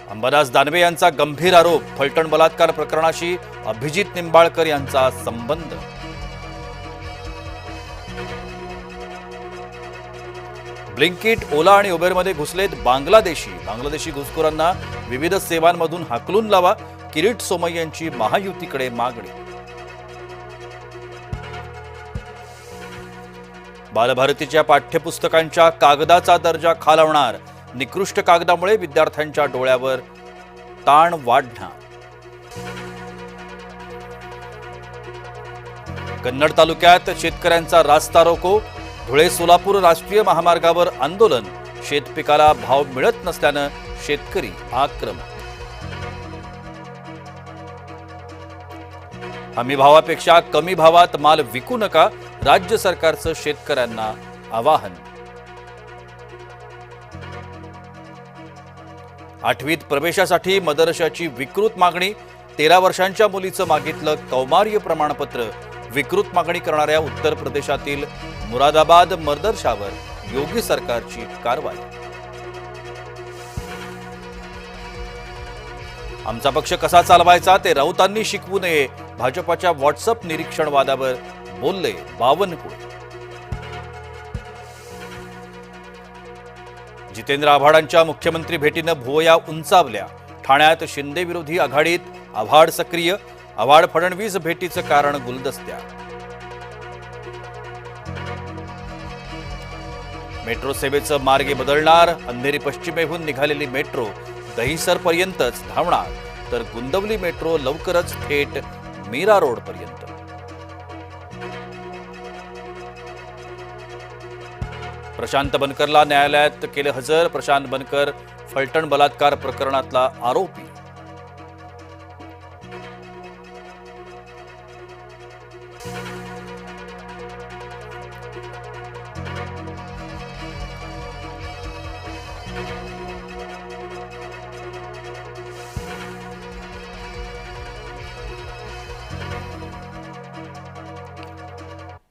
अंबादास दानवे यांचा गंभीर आरोप, फलटण बलात्कार प्रकरणाशी अभिजित निंबाळकर यांचा संबंध. ब्लिंकिट, ओला आणि उबेरमध्ये घुसलेत बांगलादेशी घुसखोरांना विविध सेवांमधून हाकलून लावा, किरीट सोमय्या यांची महायुतीकडे मागणी. बालभारतीच्या पाठ्यपुस्तकांच्या कागदाचा दर्जा खालावणार, निकृष्ट कागदामुळे विद्यार्थ्यांच्या डोळ्यावर ताण वाढणार. कन्नड तालुक्यात शेतकऱ्यांचा रास्ता रोको, धुळे सोलापूर राष्ट्रीय महामार्गावर आंदोलन, शेतपिकाला भाव मिळत नसल्यानं शेतकरी आक्रमक. हमी भावापेक्षा कमी भावात माल विकू नका, राज्य सरकारचं शेतकऱ्यांना आवाहन. 8वीत प्रवेशासाठी मदरशाची विकृत मागणी, 13 वर्षांच्या मुलीचं मागितलं कौमार्य प्रमाणपत्र. विकृत मागणी करणाऱ्या उत्तर प्रदेशातील मुरादाबाद मदरशावर योगी सरकारची कारवाई. आमचा पक्ष कसा चालवायचा ते राऊतांनी शिकवू नये, भाजपाच्या व्हॉट्सअप निरीक्षण वादावर बोलले बावनकुळे. जितेंद्र आव्हाडांच्या मुख्यमंत्री भेटीनं भुवया उंचावल्या, ठाण्यात शिंदे विरोधी आघाडीत आव्हाड सक्रिय, आव्हाड फडणवीस भेटीचं कारण गुलदस्त्या. मेट्रो सेवेचं मार्ग बदलणार, अंधेरी पश्चिमेहून निघालेली मेट्रो दहिसरपर्यंतच धावणार, तर गुंदवली मेट्रो लवकरच थेट मीरा रोड पर्यंत. प्रशांत बनकरला न्यायालयात केलं हजर, प्रशांत बनकर फलटण बलात्कार प्रकरणातला आरोपी.